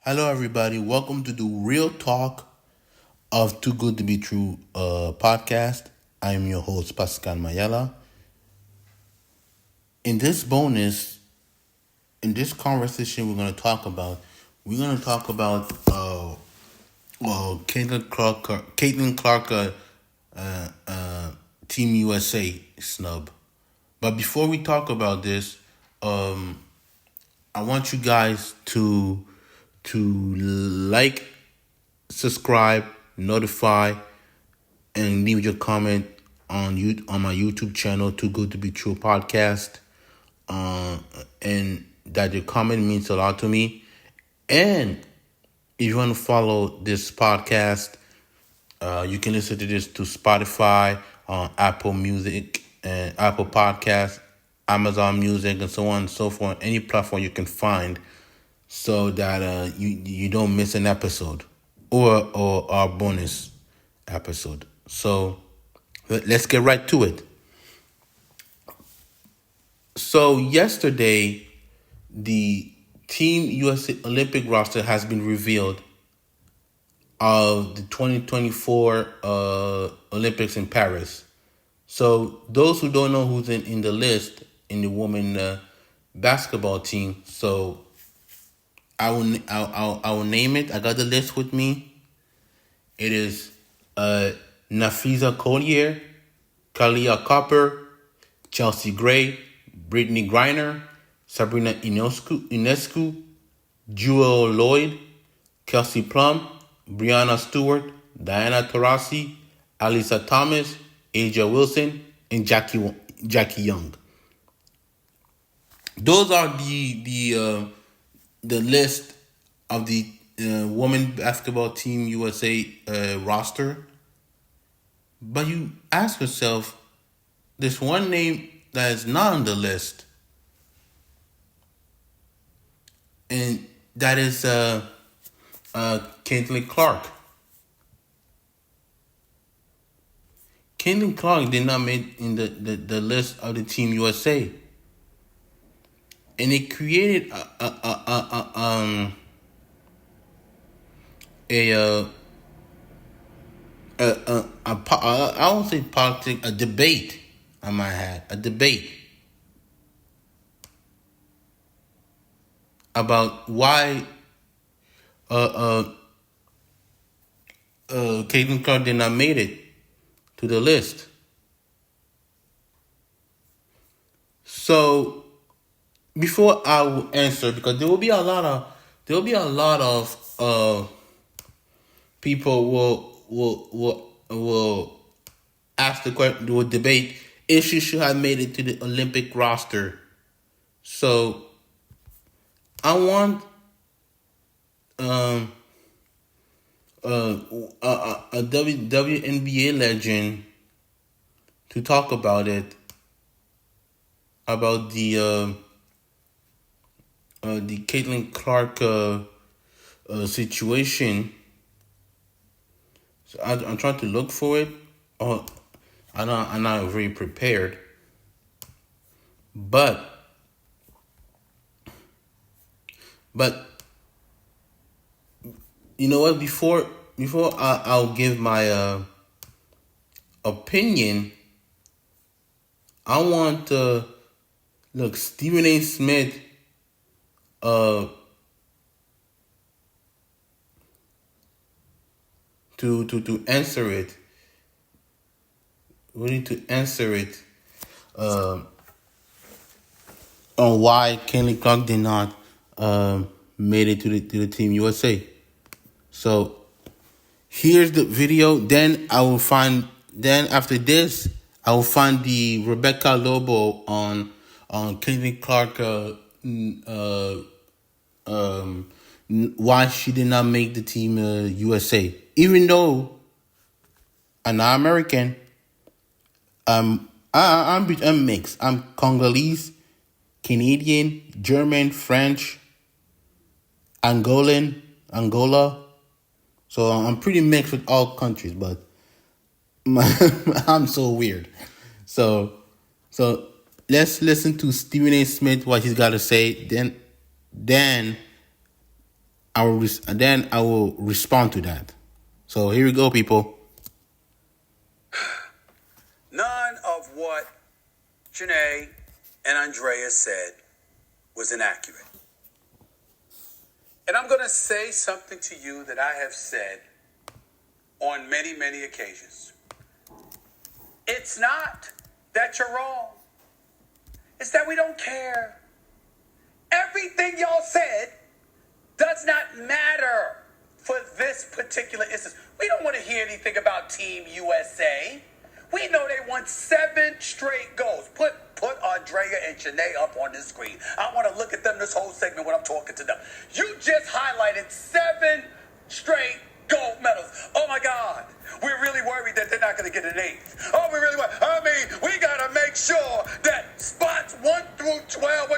Hello, everybody. Welcome to the Real Talk of Too Good to Be True podcast. I am your host, Pascal Mayala. In this bonus, in this conversation, we're going to talk about Caitlin Clark, Team USA snub. But before we talk about this, um, I want you guys to like, subscribe, notify, and leave your comment on my YouTube channel, Too Good to Be True podcast. And that your comment means a lot to me. And if you want to follow this podcast, you can listen to this to Spotify, Apple Music, and Apple Podcast, Amazon Music, and so on and so forth. Any platform you can find, so that you don't miss an episode or our bonus episode. So let's get right to it. So yesterday, the Team USA Olympic roster has been revealed of the 2024 Olympics in Paris. So those who don't know who's in the list in the women basketball team, so I will name it. I got the list with me. It is Nafisa Collier, Kalia Copper, Chelsea Gray, Brittany Griner, Sabrina Ionescu, Jewel Lloyd, Kelsey Plum, Brianna Stewart, Diana Taurasi, Alisa Thomas, Aja Wilson, and Jackie Young. Those are the list of the women basketball team USA roster. But you ask yourself, there's one name that is not on the list, and that is Caitlin Clark. Caitlin Clark did not make in the list of the Team USA, and it created a I won't say politics, a debate. I might have a debate about why Caitlin Clark did not make it to the list. So before I will answer, because there will be a lot of people will ask the question, will debate if she should have made it to the Olympic roster. So I want a WNBA legend to talk about it, about the Caitlin Clark situation. So I'm trying to look for it. Oh, I'm not very prepared, but you know what? Before I'll give my opinion, I want to look Stephen A. Smith. To answer it. We need to answer it on why Caitlin Clark did not made it to the Team USA. So here's the video. Then after this, I will find the Rebecca Lobo on Caitlin Clark why she did not make the Team USA, even though I'm not American. I'm mixed. I'm Congolese, Canadian, German, French, Angola. So I'm pretty mixed with all countries, but I'm so weird. So let's listen to Stephen A. Smith, what he's got to say. Then then I will respond to that. So here we go, people. None of what Janae and Andrea said was inaccurate. And I'm going to say something to you that I have said on many, many occasions. It's not that you're wrong. It's that we don't care. Everything y'all said does not matter for this particular instance. We don't want to hear anything about Team USA. We know they won 7 straight goals. Put Andrea and Janae up on this screen. I want to look at them this whole segment when I'm talking to them. You just highlighted 7 straight gold medals. Oh my God. We're really worried that they're not going to get an 8th. Oh, we really worried. I mean, we got to make sure that spots 1 through 12,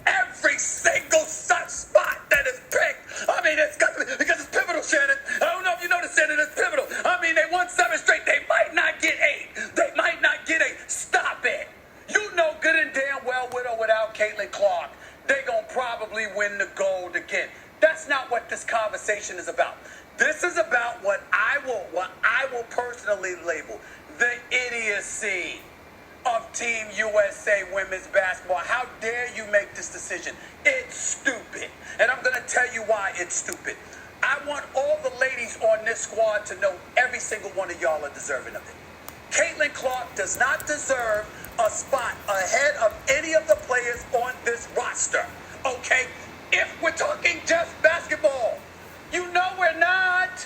every single such spot that is picked. I mean, it's got to be, because it's pivotal, Shannon. I don't know if you noticed, Shannon, it's pivotal. I mean, they won 7 straight. They might not get 8. They might not get 8. Stop it. You know good and damn well, with or without Caitlin Clark, they're going to probably win the gold again. That's not what this conversation is about. This is about what I will personally label the idiocy of Team USA women's basketball. How dare you make this decision? It's stupid. And I'm going to tell you why it's stupid. I want all the ladies on this squad to know every single one of y'all are deserving of it. Caitlin Clark does not deserve a spot ahead of any of the players on this roster. Okay? If we're talking just basketball, you know we're not.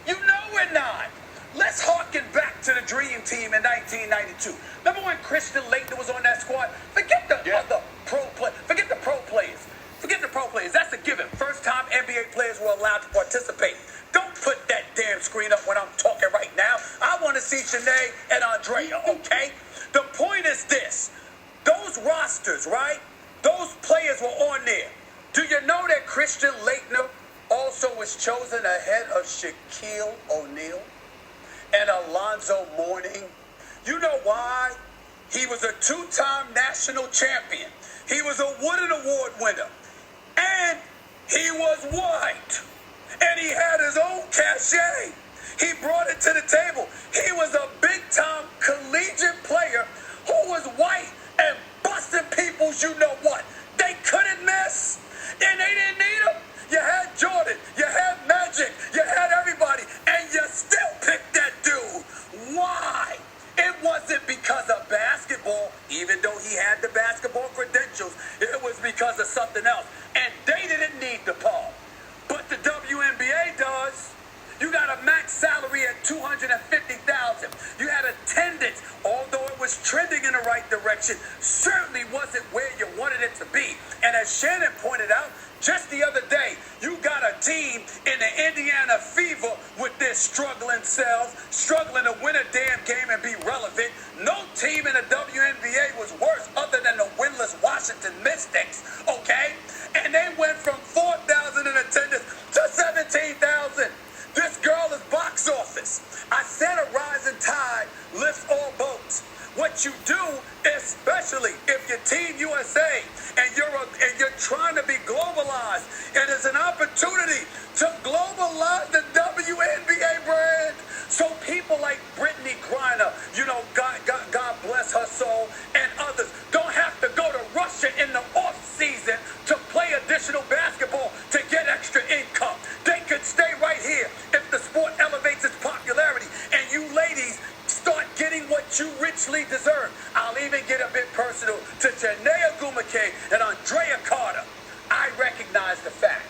You know we're not. Let's harken back to the Dream Team in 1992. Remember when Christian Laettner was on that squad? Forget the other Forget the pro players. Forget the pro players. That's a given. First time NBA players were allowed to participate. Don't put that damn screen up when I'm talking right now. I want to see Janae and Andrea, okay? The point is this. Those rosters, right? Those players were on there. Do you know that Christian Laettner also was chosen ahead of Shaquille O'Neal and Alonzo Mourning? You know why? He was a 2-time national champion. He was a Wooden Award winner. And he was white. And he had his own cachet. He brought it to the table. He was a big-time collegiate player who was white and busting people's you-know-what. They couldn't miss. And they didn't need him. You had Jordan. You had Magic. You had everybody. And you still picked that dude. Why? It wasn't because of basketball, even though he had the basketball credentials. It was because of something else. And they didn't need the Paul. But the WNBA does. You got a max salary at $250,000. You had attendance, although it was trending in the right direction, certainly wasn't where you wanted it to be. And as Shannon pointed out, just the other day, you got a team in the Indiana Fever with their struggling selves, struggling to win a damn game and be relevant. No team in the WNBA was worse other than the winless Washington Mystics, okay? And they went from 4,000 in attendance to 17,000. This girl is box office. I said a rising tide lifts all boats. What you do, especially if you're Team USA and you're trying to be globalized, it is an opportunity to globalize the WNBA brand. So people like Brittany Griner, God bless her soul, and others don't have to go to Russia in the off season to play additional basketball to get extra income. They could stay right here if the sport elevates its popularity and you ladies start getting what you richly deserve. I'll even get a bit personal to Janae Agumake and Andrea Carter. I recognize the fact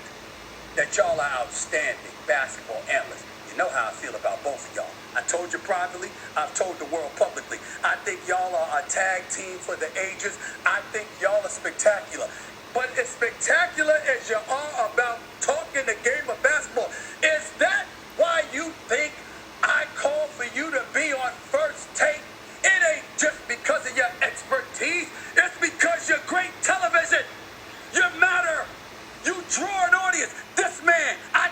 that y'all are outstanding basketball analysts. You know how I feel about both of y'all. I told you privately, I've told the world publicly. I think y'all are a tag team for the ages. I think y'all are spectacular. But as spectacular as you are about talking the game of basketball, is that why you think I call for you to be on First Take? It ain't just because of your expertise. It's because you're great television. You matter. You draw an audience. This man, I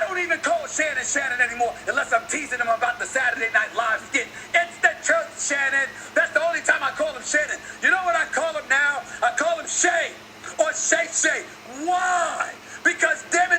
don't even call Shannon anymore unless I'm teasing him about the Saturday Night Live skit. It's the truth, Shannon. That's the only time I call him Shannon. You know what I call him now? I call him Shay or Shay Shay. Why? Because damn it,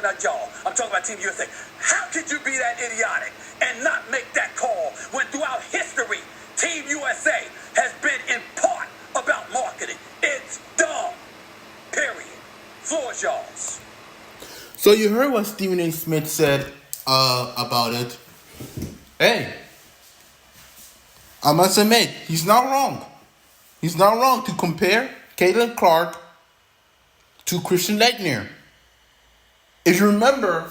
talking about y'all. I'm talking about Team USA. How could you be that idiotic and not make that call when throughout history, Team USA has been in part about marketing? It's dumb. Period. Floor is y'all's. So you heard what Stephen A. Smith said about it. Hey, I must admit, he's not wrong. He's not wrong to compare Caitlin Clark to Christian Leitner. If you remember,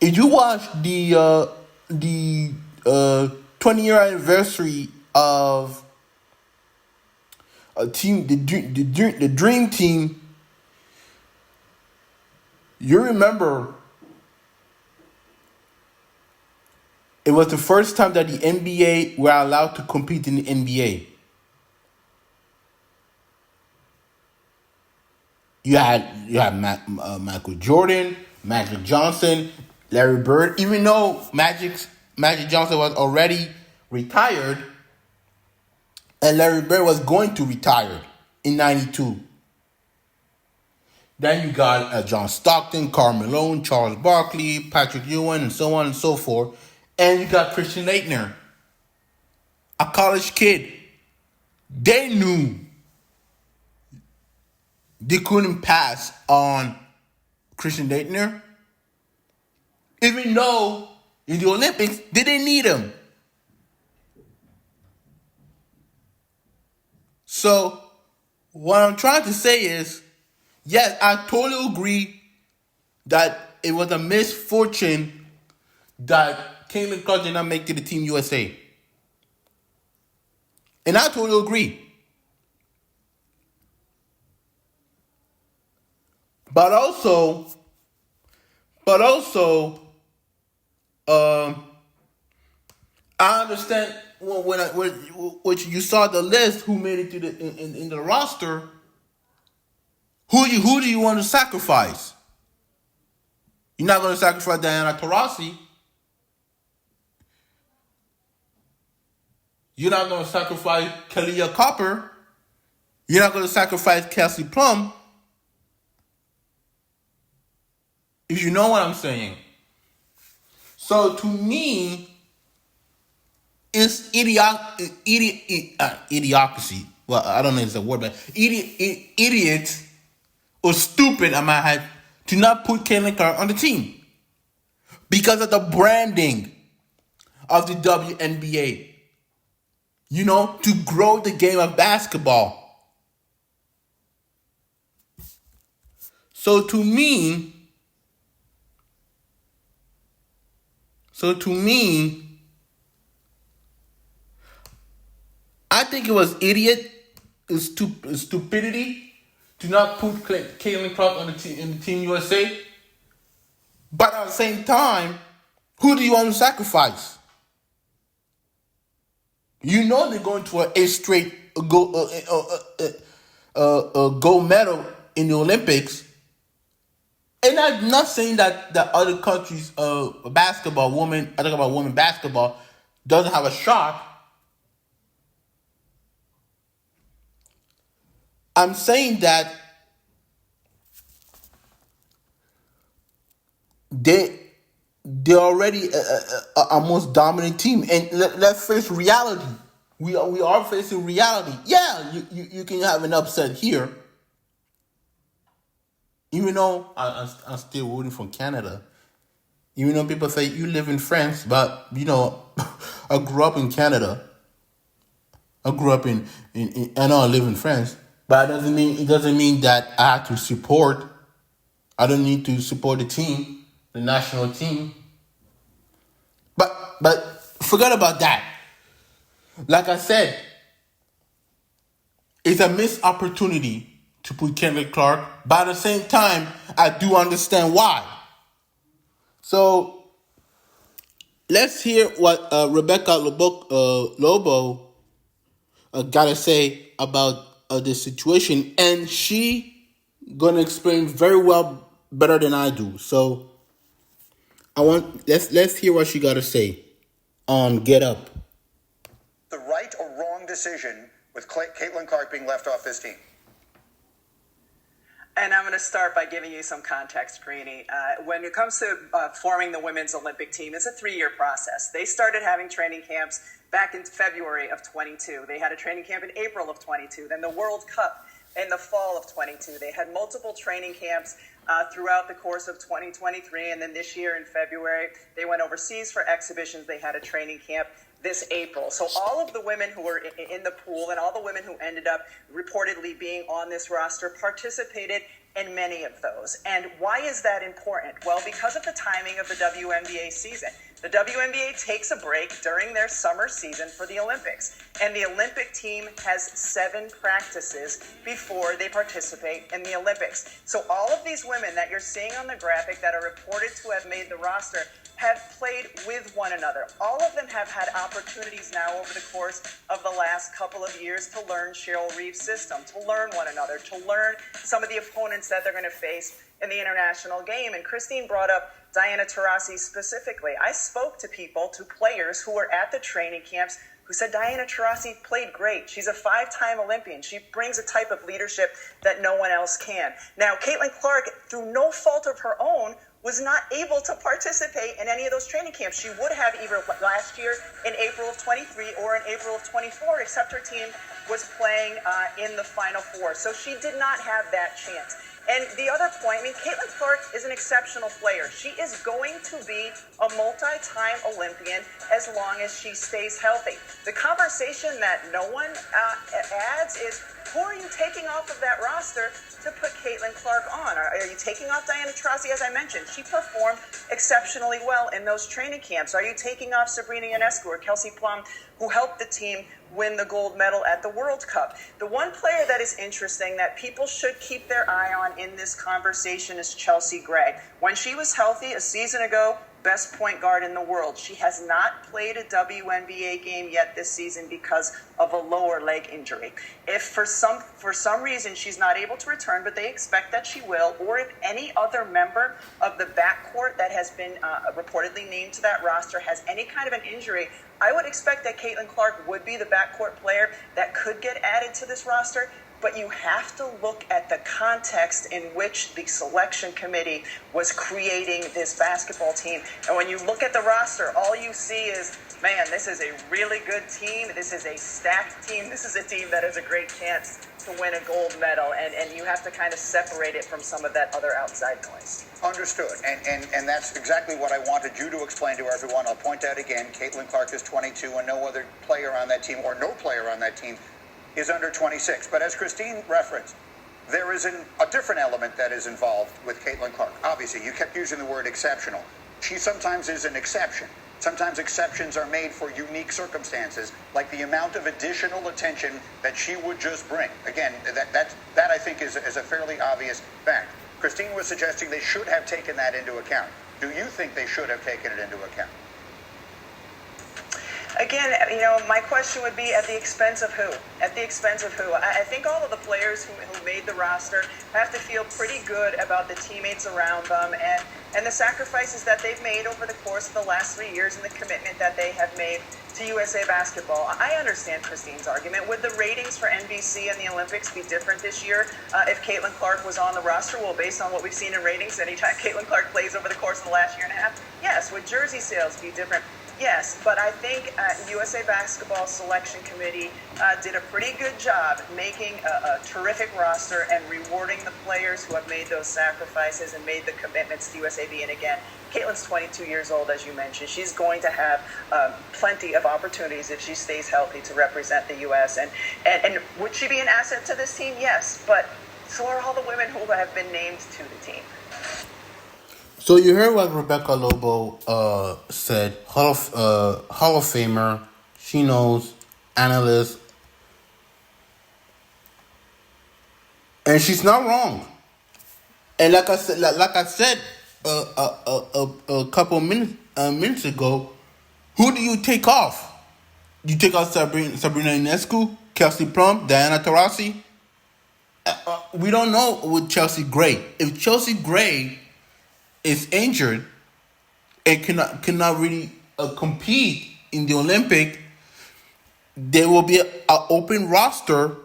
if you watch the 20-year anniversary of a team, the Dream Team, you remember it was the first time that the NBA were allowed to compete in the NBA. You had Michael Jordan, Magic Johnson, Larry Bird. Even though Magic Johnson was already retired, and Larry Bird was going to retire in '92. Then you got John Stockton, Karl Malone, Charles Barkley, Patrick Ewing, and so on and so forth. And you got Christian Leitner, a college kid. They knew they couldn't pass on Christian Leitner, even though in the Olympics they didn't need him. So what I'm trying to say is, yes, I totally agree that it was a misfortune that Caitlin Clark did not make it to the Team USA. And I totally agree. But also, I understand when you saw the list who made it to the in the roster. Who do you want to sacrifice? You're not going to sacrifice Diana Taurasi. You're not going to sacrifice Kalia Copper. You're not going to sacrifice Kelsey Plum. If you know what I'm saying. So to me, it's idiocracy. Well, I don't know if it's a word, but idiot or stupid, I might have, to not put Caitlin Clark on the team. Because of the branding of the WNBA. You know, to grow the game of basketball. So to me, I think it was stupidity to not put Caitlin Clark on the team in the Team USA. But at the same time, who do you want to sacrifice? You know they're going to a straight gold medal in the Olympics. And I'm not saying that the other countries' basketball, I talk about women basketball, doesn't have a shot. I'm saying that they're already a most dominant team. And let's face reality. We are facing reality. Yeah, you can have an upset here. Even though I'm still rooting for Canada. Even though people say you live in France, but you know, I grew up in Canada. I grew up in I know I live in France, but it doesn't mean that I have to support. I don't need to support the team, the national team. But forget about that. Like I said, it's a missed opportunity to put Kendrick Clark, but at the same time, I do understand why. So let's hear what Rebecca Lobo got to say about this situation, and she gonna explain very well, better than I do. So let's hear what she got to say on Get Up. The right or wrong decision with Caitlin Clark being left off this team? And I'm going to start by giving you some context, Greeny. When it comes to forming the women's Olympic team, it's a 3-year process. They started having training camps back in February of 22. They had a training camp in April of 22. Then the World Cup in the fall of 22. They had multiple training camps throughout the course of 2023. And then this year in February, they went overseas for exhibitions. They had a training camp this April. So all of the women who were in the pool and all the women who ended up reportedly being on this roster participated in many of those. And why is that important? Well, because of the timing of the WNBA season. The WNBA takes a break during their summer season for the Olympics. And the Olympic team has 7 practices before they participate in the Olympics. So all of these women that you're seeing on the graphic that are reported to have made the roster have played with one another. All of them have had opportunities now over the course of the last couple of years to learn Cheryl Reeve's system, to learn one another, to learn some of the opponents that they're going to face in the international game. And Christine brought up Diana Taurasi specifically. I spoke to people, to players who were at the training camps who said Diana Taurasi played great. She's a 5-time Olympian. She brings a type of leadership that no one else can. Now, Caitlin Clark, through no fault of her own, was not able to participate in any of those training camps. She would have either last year in April of 23 or in April of 24, except her team was playing in the Final Four. So she did not have that chance. And the other point, Caitlin Clark is an exceptional player. She is going to be a multi-time Olympian as long as she stays healthy. The conversation that no one adds is, who are you taking off of that roster to put Caitlin Clark on? Are you taking off Diana Taurasi? As I mentioned, she performed exceptionally well in those training camps. Are you taking off Sabrina Ionescu or Kelsey Plum, who helped the team win the gold medal at the World Cup? The one player that is interesting that people should keep their eye on in this conversation is Chelsea Gray. When she was healthy a season ago, best point guard in the world. She has not played a WNBA game yet this season because of a lower leg injury. If for some reason she's not able to return, but they expect that she will, or if any other member of the backcourt that has been reportedly named to that roster has any kind of an injury, I would expect that Caitlin Clark would be the backcourt player that could get added to this roster. But you have to look at the context in which the selection committee was creating this basketball team. And when you look at the roster, all you see is, man, this is a really good team. This is a stacked team. This is a team that has a great chance to win a gold medal. And you have to kind of separate it from some of that other outside noise. Understood. And that's exactly what I wanted you to explain to everyone. I'll point out again, Caitlin Clark is 22 and no other player on that team, or no player on that team, is under 26. But as Christine referenced, there is a different element that is involved with Caitlin Clark. Obviously, you kept using the word exceptional. She sometimes is an exception. Sometimes exceptions are made for unique circumstances, like the amount of additional attention that she would just bring. Again, that I think is a fairly obvious fact. Christine was suggesting they should have taken that into account. Do you think they should have taken it into account? Again, my question would be, at the expense of who? At the expense of who? I think all of the players who made the roster have to feel pretty good about the teammates around them and the sacrifices that they've made over the course of the last 3 years and the commitment that they have made to USA Basketball. I understand Christine's argument. Would the ratings for NBC and the Olympics be different this year if Caitlin Clark was on the roster? Well, based on what we've seen in ratings, anytime Caitlin Clark plays over the course of the last year and a half, yes. Would jersey sales be different? Yes, but I think USA Basketball Selection Committee did a pretty good job making a terrific roster and rewarding the players who have made those sacrifices and made the commitments to USAB. And again, Caitlin's 22 years old, as you mentioned. She's going to have plenty of opportunities if she stays healthy to represent the U.S. And would she be an asset to this team? Yes, but so are all the women who have been named to the team. So you heard what Rebecca Lobo said. Hall of Famer. She knows, analyst, and she's not wrong. And like I said, a couple of minutes ago, who do you take off? You take off Sabrina Ionescu, Kelsey Plum, Diana Taurasi. We don't know with Chelsea Gray. If Chelsea Gray is injured and cannot really compete in the Olympic, there will be an open roster,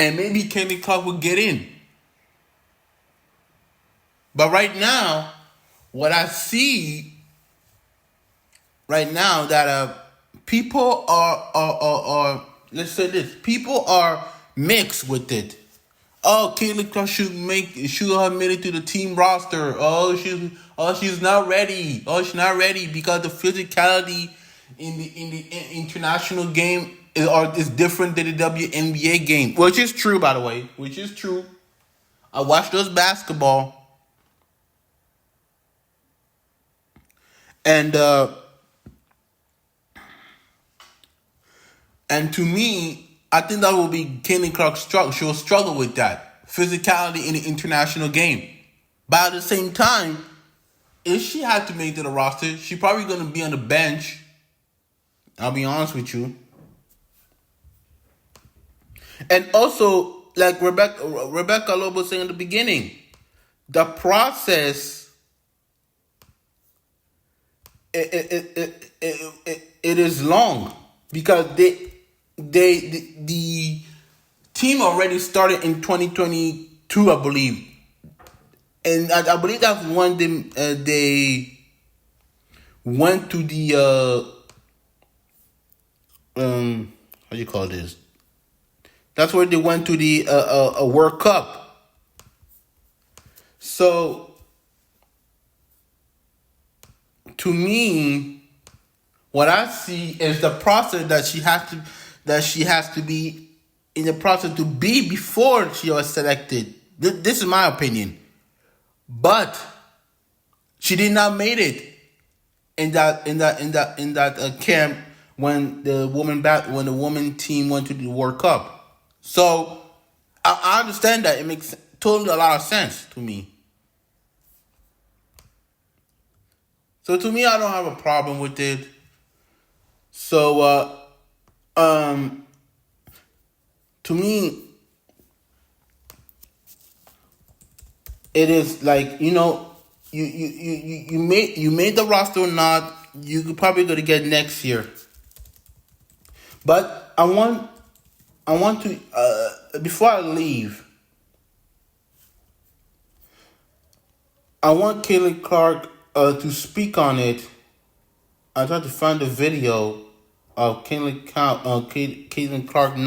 and maybe Caitlin Clark will get in. But right now, what I see right now that people are let's say this, people are mixed with it. Oh, Caitlin Clark should have made it to the team roster. She's not ready. Oh, she's not ready because the physicality in the international game is different than the WNBA game, which is true, by the way. Which is true. I watched those basketball, and to me, I think that will be Caitlin Clark's struggle. She will struggle with that physicality in the international game. But at the same time, if she had to make it to the roster, she's probably going to be on the bench. I'll be honest with you. And also, like Rebecca Lobo said in the beginning, the process it is long because the team already started in 2022, I believe, and I believe that's when they went to the how do you call this? That's where they went to the World Cup. So to me, what I see is the process that she has to be in the process to be before she was selected. This is my opinion, but she did not make it in that camp when the woman team went to the World Cup. So I understand that it makes totally a lot of sense to me. So to me, I don't have a problem with it. So to me, it is like, you made the roster or not, you could probably go to get next year. But I want to before I leave, I want Caitlin Clark to speak on it. I tried to find a video of Caitlin Clark not Caitlin Clark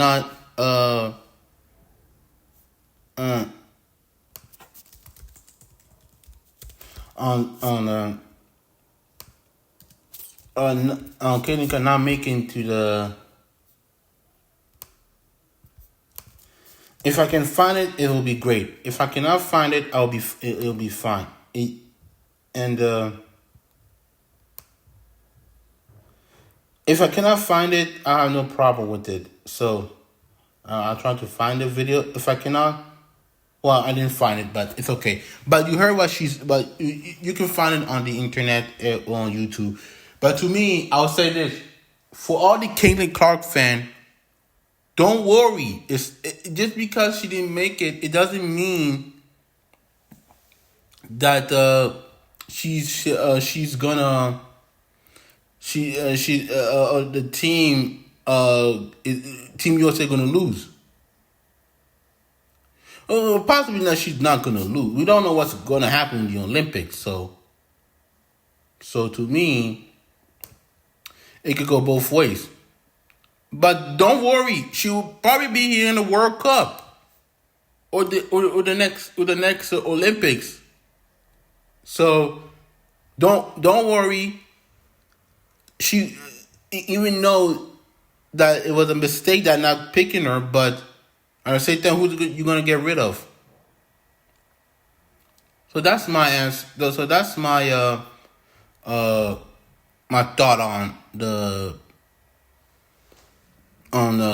not making to the. If I can find it, it will be great. If I cannot find it, it'll be fine. If I cannot find it, I have no problem with it. So I'll try to find the video. If I cannot, well, I didn't find it, but it's okay. But you heard what but you can find it on the internet or on YouTube. But to me, I'll say this: for all the Caitlin Clark fan, don't worry. Just because she didn't make it, it doesn't mean that she's gonna the team Team USA gonna lose. Possibly not. She's not gonna lose. We don't know what's gonna happen in the Olympics. So to me, it could go both ways. But don't worry, she will probably be here in the World Cup or the next Olympics. So don't worry. She, even though that it was a mistake that not picking her, but at the same time, who you gonna get rid of? So that's my answer. So that's my my thought on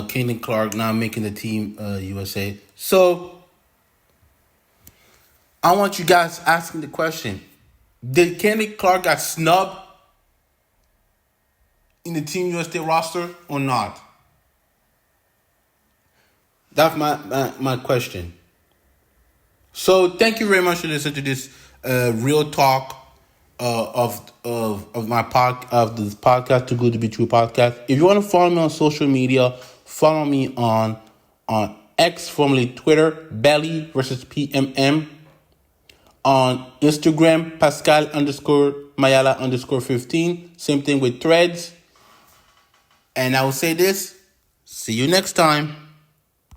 Caitlin Clark not making the team USA. So I want you guys asking the question: did Caitlin Clark got snubbed in the Team USA roster or not? That's my question. So thank you very much for listening to this real talk of this podcast, Too Good to Be True podcast. If you want to follow me on social media, follow me on X, formerly Twitter, Belly versus PMM. On Instagram, Pascal underscore Mayala underscore 15. Same thing with Threads. And I will say this. See you next time.